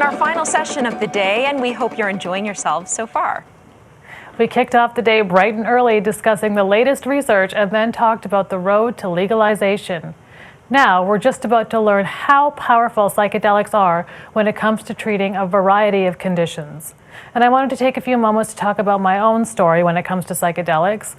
in our final session of the day, and we hope you're enjoying yourselves so far. We kicked off the day bright and early discussing the latest research and then talked about the road to legalization. Now, we're just about to learn how powerful psychedelics are when it comes to treating a variety of conditions. And I wanted to take a few moments to talk about my own story when it comes to psychedelics.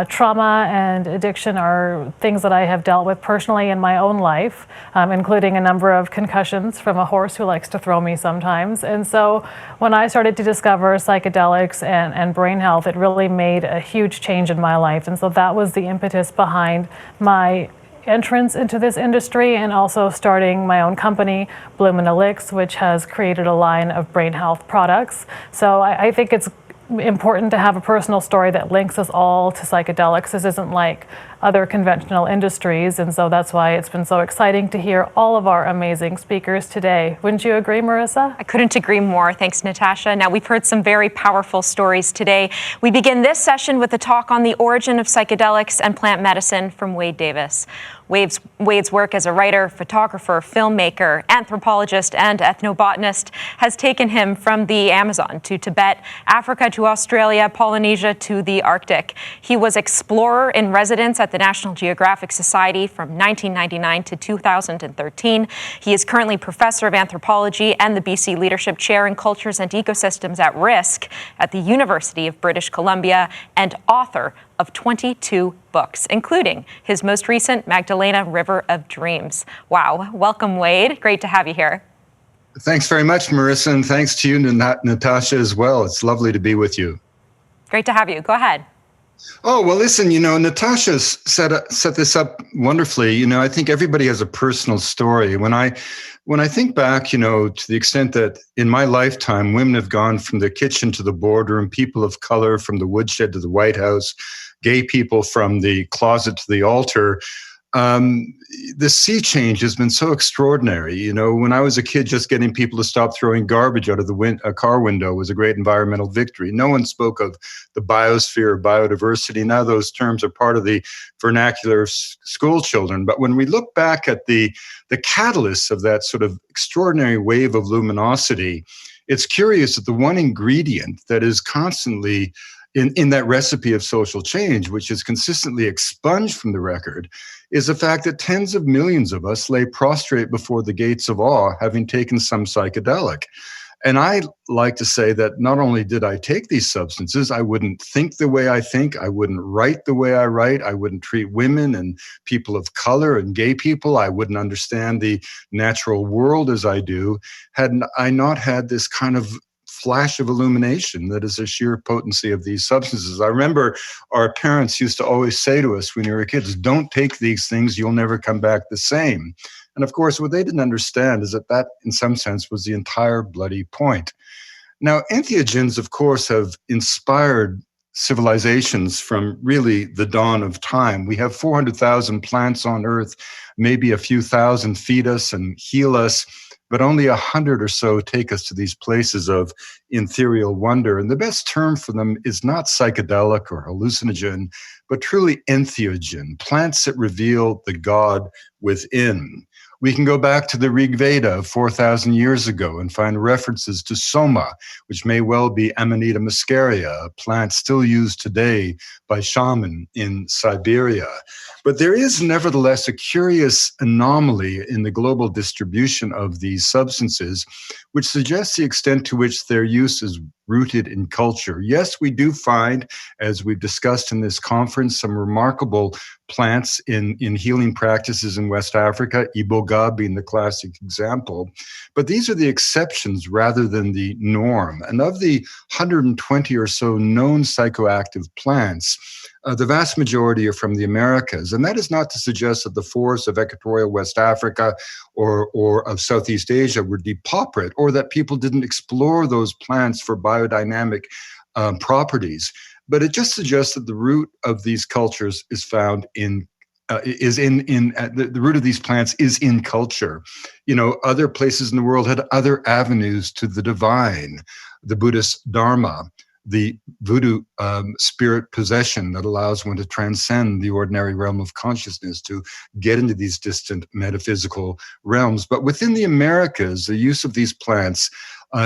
Trauma and addiction are things that I have dealt with personally in my own life, including a number of concussions from a horse who likes to throw me sometimes. And so when I started to discover psychedelics and brain health, it really made a huge change in my life. And so that was the impetus behind my entrance into this industry and also starting my own company, Elix, which has created a line of brain health products. So I think it's important to have a personal story that links us all to psychedelics. This isn't like other conventional industries, and so that's why it's been so exciting to hear all of our amazing speakers today. Wouldn't you agree, Marissa? I couldn't agree more. Thanks, Natasha. Now, we've heard some very powerful stories today. We begin this session with a talk on the origin of psychedelics and plant medicine from Wade Davis. Wade's work as a writer, photographer, filmmaker, anthropologist, and ethnobotanist has taken him from the Amazon to Tibet, Africa to Australia, Polynesia to the Arctic. He was explorer in residence at the National Geographic Society from 1999 to 2013. He is currently professor of anthropology and the BC Leadership Chair in Cultures and Ecosystems at Risk at the University of British Columbia and author of 22 books, including his most recent Magdalena River of Dreams. Wow. Welcome, Wade. Great to have you here. Thanks very much, Marissa, and thanks to you, Natasha, as well. It's lovely to be with you. Great to have you. Go ahead. Oh, well, listen, Natasha set this up wonderfully. I think everybody has a personal story. When I think back, to the extent that in my lifetime, women have gone from the kitchen to the boardroom, people of color from the woodshed to the White House, gay people from the closet to the altar. The sea change has been so extraordinary. When I was a kid, just getting people to stop throwing garbage out of a car window was a great environmental victory. No one spoke of the biosphere or biodiversity. Now those terms are part of the vernacular of school children. But when we look back at the catalyst of that sort of extraordinary wave of luminosity, it's curious that the one ingredient that is constantly in that recipe of social change, which is consistently expunged from the record, is the fact that tens of millions of us lay prostrate before the gates of awe, having taken some psychedelic. And I like to say that not only did I take these substances, I wouldn't think the way I think, I wouldn't write the way I write, I wouldn't treat women and people of color and gay people, I wouldn't understand the natural world as I do, had I not had this kind of flash of illumination that is the sheer potency of these substances. I remember our parents used to always say to us when we were kids, don't take these things, you'll never come back the same. And of course, what they didn't understand is that in some sense, was the entire bloody point. Now, entheogens, of course, have inspired civilizations from really the dawn of time. We have 400,000 plants on Earth, maybe a few thousand feed us and heal us, but only 100 or so take us to these places of ethereal wonder. And the best term for them is not psychedelic or hallucinogen, but truly entheogen, plants that reveal the God within. We can go back to the Rig Veda of 4,000 years ago and find references to soma, which may well be Amanita muscaria, a plant still used today by shaman in Siberia. But there is nevertheless a curious anomaly in the global distribution of these substances, which suggests the extent to which their use is rooted in culture. Yes, we do find, as we've discussed in this conference, some remarkable plants in healing practices in West Africa, iboga being the classic example. But these are the exceptions rather than the norm. And of the 120 or so known psychoactive plants, the vast majority are from the Americas. And that is not to suggest that the forests of equatorial West Africa or of Southeast Asia were depauperate, or that people didn't explore those plants for biodynamic properties. But it just suggests that the root of these cultures is found in the root of these plants is in culture. Other places in the world had other avenues to the divine, the Buddhist Dharma. the voodoo spirit possession that allows one to transcend the ordinary realm of consciousness to get into these distant metaphysical realms. But within the Americas, the use of these plants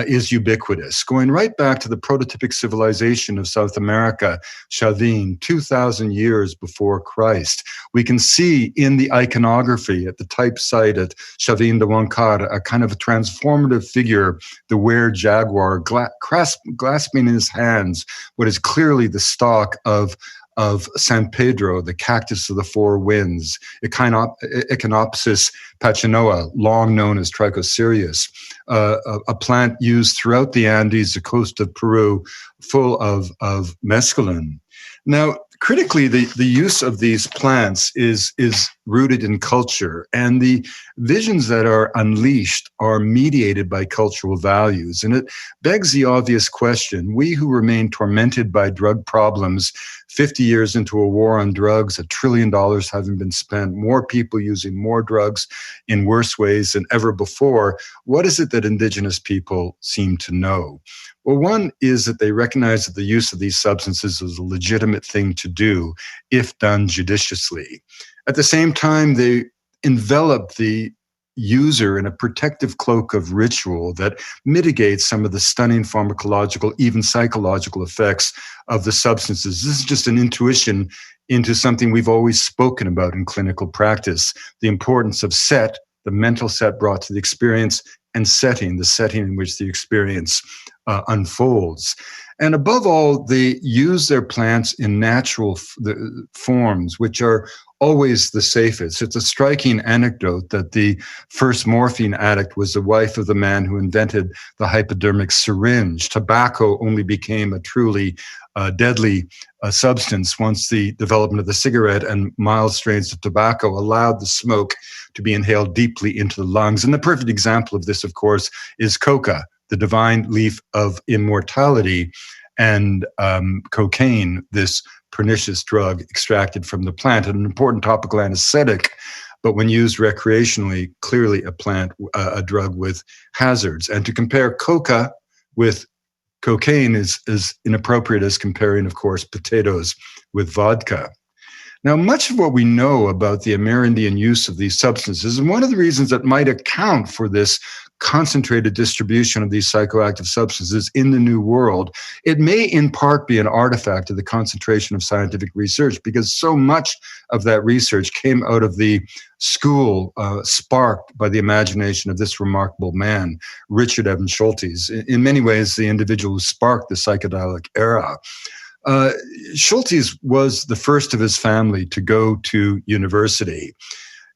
is ubiquitous, going right back to the prototypic civilization of South America, Chavin, 2,000 years before Christ. We can see in the iconography at the type site at Chavin de Huancar a kind of a transformative figure, the were-jaguar, grasping in his hands what is clearly the stalk of San Pedro, the cactus of the four winds, Echinopsis pachinoa, long known as Trichocereus, a plant used throughout the Andes, the coast of Peru, full of mescaline. Now, critically, the use of these plants is rooted in culture, and the visions that are unleashed are mediated by cultural values. And it begs the obvious question: we who remain tormented by drug problems 50 years into a war on drugs, $1 trillion having been spent, more people using more drugs in worse ways than ever before, what is it that indigenous people seem to know? Well, one is that they recognize that the use of these substances is a legitimate thing to do if done judiciously. At the same time, they envelop the user in a protective cloak of ritual that mitigates some of the stunning pharmacological, even psychological effects of the substances. This is just an intuition into something we've always spoken about in clinical practice, the importance of set, the mental set brought to the experience, and setting, the setting in which the experience unfolds. And above all, they use their plants in natural forms, which are always the safest. It's a striking anecdote that the first morphine addict was the wife of the man who invented the hypodermic syringe. Tobacco only became a truly deadly substance once the development of the cigarette and mild strains of tobacco allowed the smoke to be inhaled deeply into the lungs. And the perfect example of this, of course, is coca, the divine leaf of immortality, and cocaine, this pernicious drug extracted from the plant, an important topical anesthetic, but when used recreationally, clearly a drug with hazards. And to compare coca with cocaine is inappropriate as comparing, of course, potatoes with vodka. Now, much of what we know about the Amerindian use of these substances, and one of the reasons that might account for this concentrated distribution of these psychoactive substances in the New World, it may in part be an artifact of the concentration of scientific research, because so much of that research came out of the school sparked by the imagination of this remarkable man, Richard Evans Schultes, in many ways the individual who sparked the psychedelic era. Schultes was the first of his family to go to university.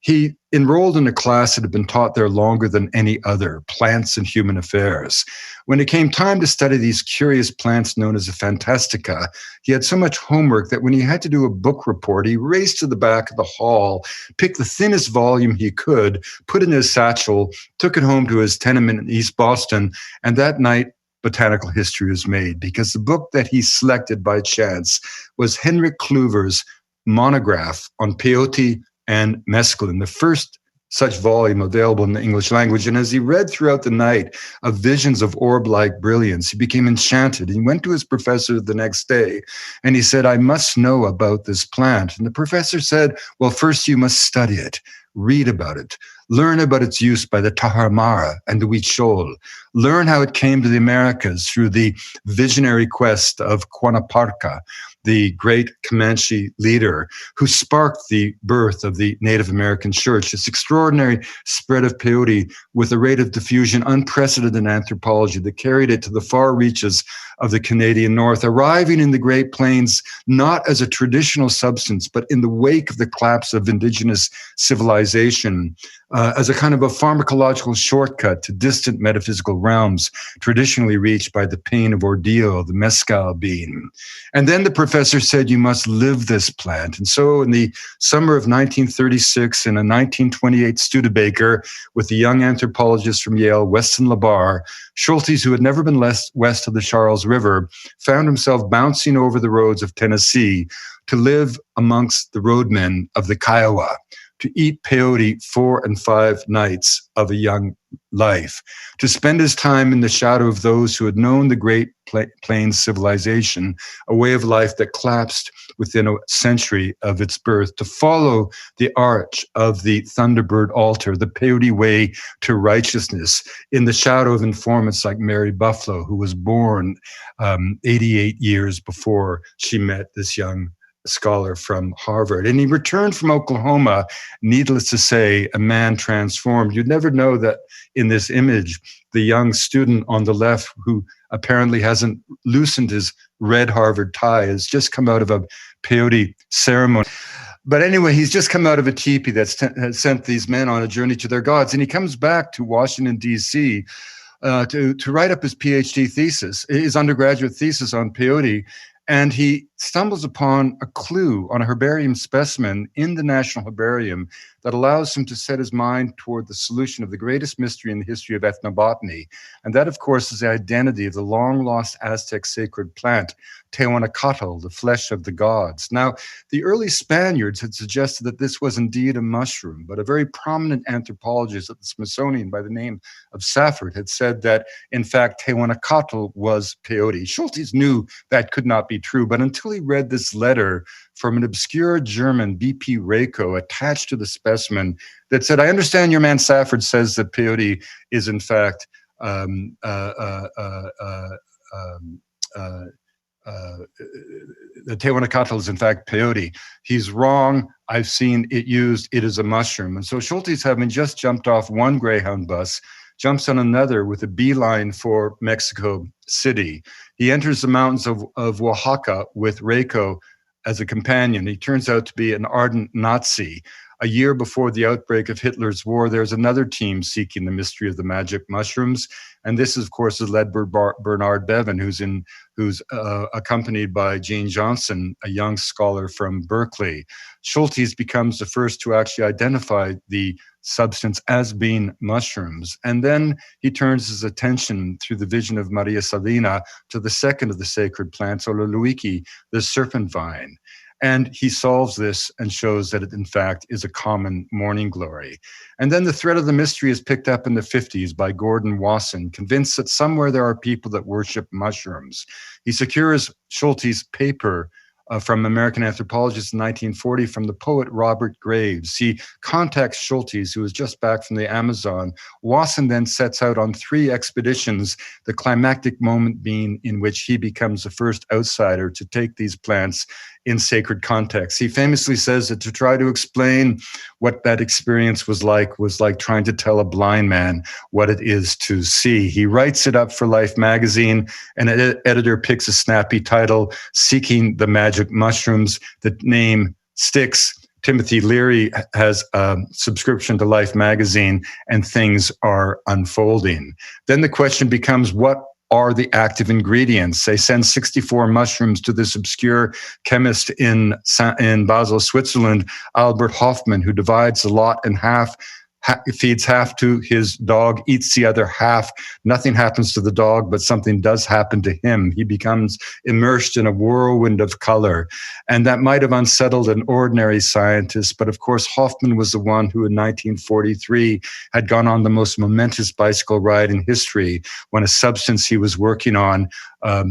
He enrolled in a class that had been taught there longer than any other, plants and human affairs. When it came time to study these curious plants known as a fantastica, he had so much homework that when he had to do a book report, he raced to the back of the hall, picked the thinnest volume he could, put it in his satchel, took it home to his tenement in East Boston, and that night, botanical history was made, because the book that he selected by chance was Henrik Kluver's monograph on peyote and mescaline, the first such volume available in the English language. And as he read throughout the night of visions of orb-like brilliance, he became enchanted. He went to his professor the next day and he said, "I must know about this plant." And the professor said, "Well, first you must study it, read about it, learn about its use by the Tarahumara and the Huichol, learn how it came to the Americas through the visionary quest of Quanaparca, the great Comanche leader who sparked the birth of the Native American church, this extraordinary spread of peyote with a rate of diffusion unprecedented in anthropology that carried it to the far reaches of the Canadian North, arriving in the Great Plains not as a traditional substance, but in the wake of the collapse of indigenous civilization, as a kind of a pharmacological shortcut to distant metaphysical realms traditionally reached by the pain of ordeal, the mescal bean. And then the professor said, "You must live this plant." And so in the summer of 1936, in a 1928 Studebaker with a young anthropologist from Yale, Weston LaBarre, Schultes, who had never been west of the Charles River, found himself bouncing over the roads of Tennessee to live amongst the roadmen of the Kiowa, to eat peyote 4 and 5 nights of a young life, to spend his time in the shadow of those who had known the Great Plains civilization, a way of life that collapsed within a century of its birth, to follow the arch of the Thunderbird altar, the peyote way to righteousness, in the shadow of informants like Mary Buffalo, who was born 88 years before she met this young scholar from Harvard. And he returned from Oklahoma, needless to say, a man transformed. You'd never know that in this image, the young student on the left, who apparently hasn't loosened his red Harvard tie, has just come out of a peyote ceremony. But anyway, he's just come out of a teepee that has sent these men on a journey to their gods. And he comes back to Washington, D.C., to write up his PhD thesis, his undergraduate thesis on peyote. And he stumbles upon a clue on a herbarium specimen in the National Herbarium that allows him to set his mind toward the solution of the greatest mystery in the history of ethnobotany. And that, of course, is the identity of the long-lost Aztec sacred plant, Tehuanacatl, the flesh of the gods. Now, the early Spaniards had suggested that this was indeed a mushroom, but a very prominent anthropologist at the Smithsonian by the name of Safford had said that, in fact, Tehuanacatl was peyote. Schultes knew that could not be true, but until he read this letter from an obscure German, B.P. Rako, attached to the specimen that said, I understand your man Safford says that peyote is in fact the Tehuanacatl is in fact peyote. He's wrong. I've seen it used. It is a mushroom. And so Schultes, having just jumped off one Greyhound bus, jumps on another with a beeline for Mexico City. He enters the mountains of Oaxaca with Rako as a companion. He turns out to be an ardent Nazi. A year before the outbreak of Hitler's war, there's another team seeking the mystery of the magic mushrooms. And this, of course, is led by Bernard Bevan, who's accompanied by Gene Johnson, a young scholar from Berkeley. Schultes becomes the first to actually identify the substance as being mushrooms. And then he turns his attention through the vision of Maria Salina to the second of the sacred plants, Ololuiki, the serpent vine. And he solves this and shows that it, in fact, is a common morning glory. And then the thread of the mystery is picked up in the 50s by Gordon Wasson, convinced that somewhere there are people that worship mushrooms. He secures Schultes' paper from American Anthropologist in 1940 from the poet Robert Graves. He contacts Schultes, who is just back from the Amazon. Wasson then sets out on 3 expeditions, the climactic moment being in which he becomes the first outsider to take these plants in sacred context. He famously says that to try to explain what that experience was like trying to tell a blind man what it is to see. He writes it up for Life magazine, and an editor picks a snappy title, Seeking the Magic Mushrooms. The name sticks. Timothy Leary has a subscription to Life magazine, and things are unfolding. Then the question becomes, what are the active ingredients? They send 64 mushrooms to this obscure chemist in Basel, Switzerland, Albert Hoffmann, who divides the lot in half, feeds half to his dog, eats the other half. Nothing happens to the dog, but something does happen to him. He becomes immersed in a whirlwind of color. And that might have unsettled an ordinary scientist, but of course, Hoffmann was the one who in 1943 had gone on the most momentous bicycle ride in history when a substance he was working on,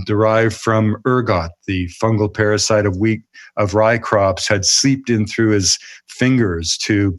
derived from ergot, the fungal parasite of rye crops, had seeped in through his fingers to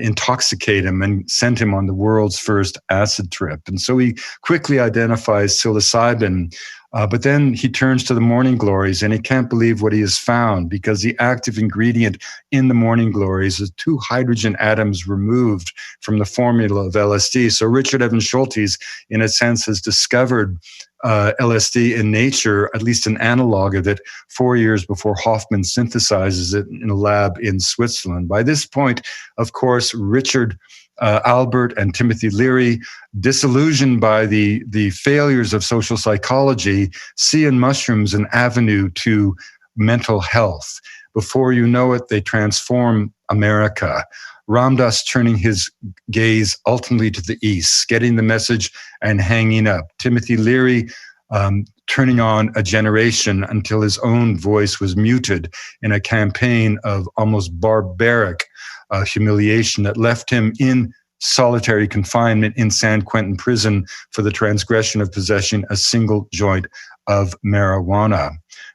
intoxicate him and sent him on the world's first acid trip. And so he quickly identifies psilocybin, but then he turns to the morning glories and he can't believe what he has found, because the active ingredient in the morning glories is 2 hydrogen atoms removed from the formula of LSD. So Richard Evans Schultes, in a sense, has discovered LSD in nature, at least an analog of it, 4 years before Hoffmann synthesizes it in a lab in Switzerland. By this point, of course, Richard Albert and Timothy Leary, disillusioned by the failures of social psychology, see in mushrooms an avenue to mental health. Before you know it, they transform America. Ram Dass turning his gaze ultimately to the east, getting the message and hanging up. Timothy Leary turning on a generation until his own voice was muted in a campaign of almost barbaric humiliation that left him in solitary confinement in San Quentin prison for the transgression of possessing a single joint of marijuana.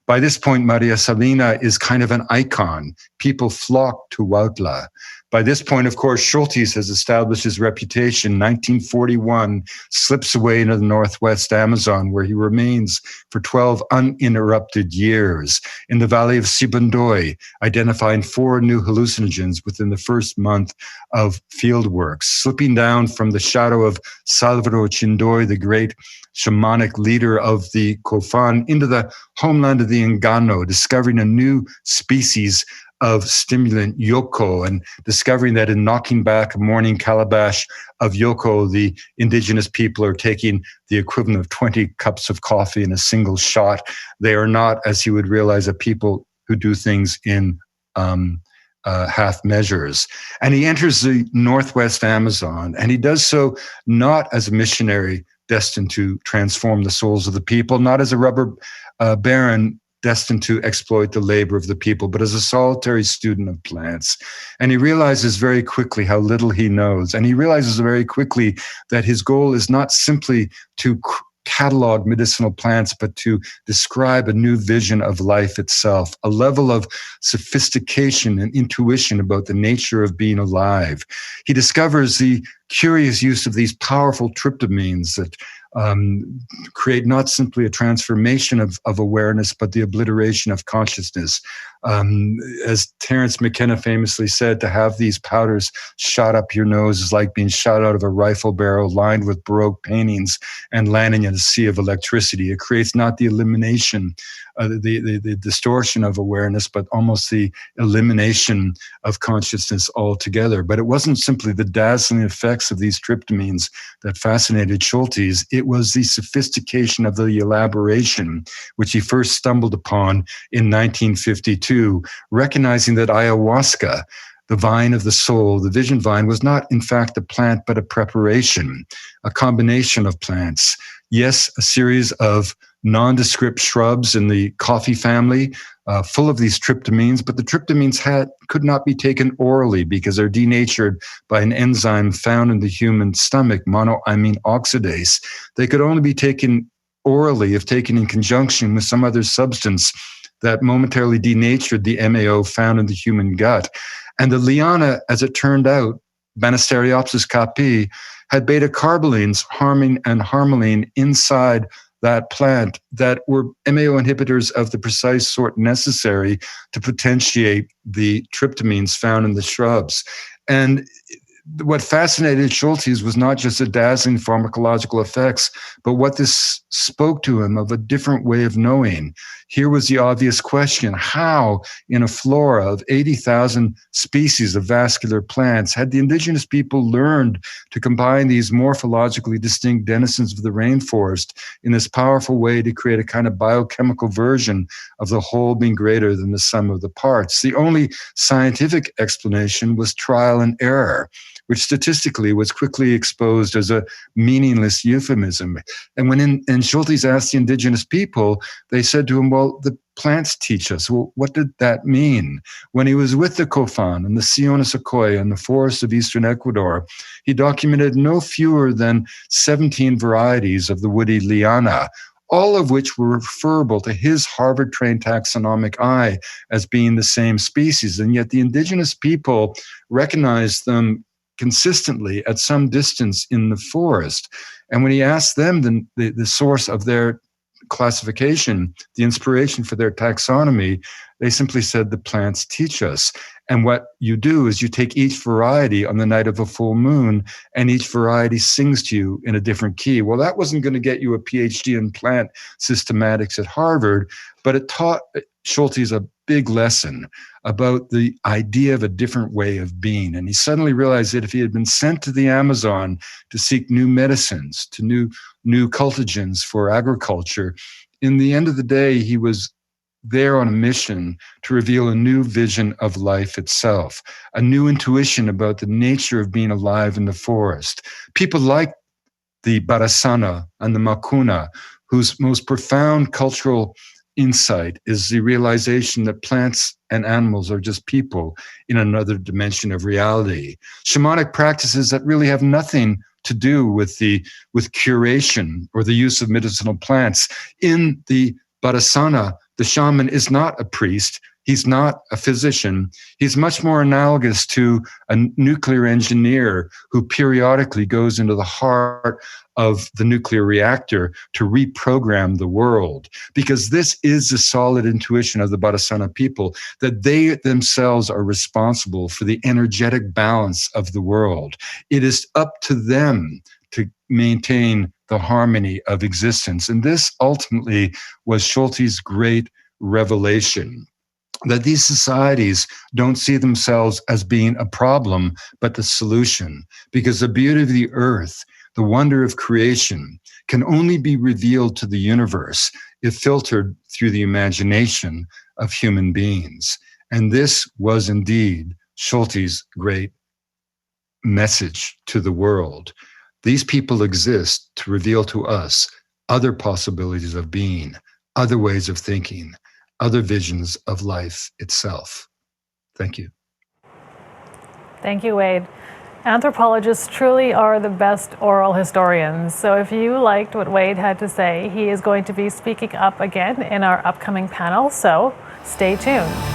By this point, Maria Sabina is kind of an icon. People flock to Huautla. By this point, of course, Schultes has established his reputation. 1941, slips away into the Northwest Amazon, where he remains for 12 uninterrupted years. In the valley of Sibundoy, identifying 4 new hallucinogens within the first month of field work, slipping down from the shadow of Salvador Chindoy, the great shamanic leader of the Kofan, into the homeland of the Ngano, discovering a new species of stimulant, yoko, and discovering that in knocking back a morning calabash of yoko, the indigenous people are taking the equivalent of 20 cups of coffee in a single shot. They are not, as he would realize, a people who do things in half measures. And he enters the Northwest Amazon, and he does so not as a missionary destined to transform the souls of the people, not as a rubber baron destined to exploit the labor of the people, but as a solitary student of plants. And he realizes very quickly how little he knows. And he realizes very quickly that his goal is not simply to catalog medicinal plants, but to describe a new vision of life itself, a level of sophistication and intuition about the nature of being alive. He discovers the curious use of these powerful tryptamines that create not simply a transformation of awareness, but the obliteration of consciousness. As Terence McKenna famously said, to have these powders shot up your nose is like being shot out of a rifle barrel lined with Baroque paintings and landing in a sea of electricity. It creates not the elimination, the distortion of awareness, but almost the elimination of consciousness altogether. But it wasn't simply the dazzling effects of these tryptamines that fascinated Schultes. It was the sophistication of the elaboration, which he first stumbled upon in 1952, recognizing that ayahuasca, the vine of the soul, the vision vine, was not in fact a plant, but a preparation, a combination of plants. Yes, a series of nondescript shrubs in the coffee family, full of these tryptamines, but the tryptamines could not be taken orally because they're denatured by an enzyme found in the human stomach, monoamine oxidase. They could only be taken orally if taken in conjunction with some other substance that momentarily denatured the MAO found in the human gut. And the liana, as it turned out, Banisteriopsis capi, had beta-carbolines, harmine and harmaline, inside that plant that were MAO inhibitors of the precise sort necessary to potentiate the tryptamines found in the shrubs. And what fascinated Schultes was not just the dazzling pharmacological effects, but what this spoke to him of a different way of knowing. Here was the obvious question: how, in a flora of 80,000 species of vascular plants, had the indigenous people learned to combine these morphologically distinct denizens of the rainforest in this powerful way to create a kind of biochemical version of the whole being greater than the sum of the parts? The only scientific explanation was trial and error, which statistically was quickly exposed as a meaningless euphemism. And when Schultes asked the indigenous people, they said to him, well, the plants teach us. Well, what did that mean? When he was with the Kofan and the Siona Sequoia in the forests of eastern Ecuador, he documented no fewer than 17 varieties of the woody liana, all of which were referable to his Harvard-trained taxonomic eye as being the same species. And yet the indigenous people recognized them consistently at some distance in the forest. And when he asked them the source of their classification, the inspiration for their taxonomy, they simply said, the plants teach us. And what you do is you take each variety on the night of a full moon, and each variety sings to you in a different key. Well, that wasn't going to get you a PhD in plant systematics at Harvard, but it taught Schultes a big lesson about the idea of a different way of being. And he suddenly realized that if he had been sent to the Amazon to seek new medicines, to new cultigens for agriculture, in the end of the day, he was there on a mission to reveal a new vision of life itself, a new intuition about the nature of being alive in the forest. People like the Barasana and the Makuna, whose most profound cultural insight is the realization that plants and animals are just people in another dimension of reality. Shamanic practices that really have nothing to do with curation or the use of medicinal plants. In the Badasana, the shaman is not a priest. He's not a physician. He's much more analogous to a nuclear engineer who periodically goes into the heart of the nuclear reactor to reprogram the world. Because this is the solid intuition of the Badasana people, that they themselves are responsible for the energetic balance of the world. It is up to them to maintain the harmony of existence. And this ultimately was Schulte's great revelation, that these societies don't see themselves as being a problem, but the solution. Because the beauty of the earth, the wonder of creation, can only be revealed to the universe if filtered through the imagination of human beings. And this was indeed Schulte's great message to the world. These people exist to reveal to us other possibilities of being, other ways of thinking, other visions of life itself. Thank you. Thank you, Wade. Anthropologists truly are the best oral historians. So if you liked what Wade had to say, he is going to be speaking up again in our upcoming panel, so stay tuned.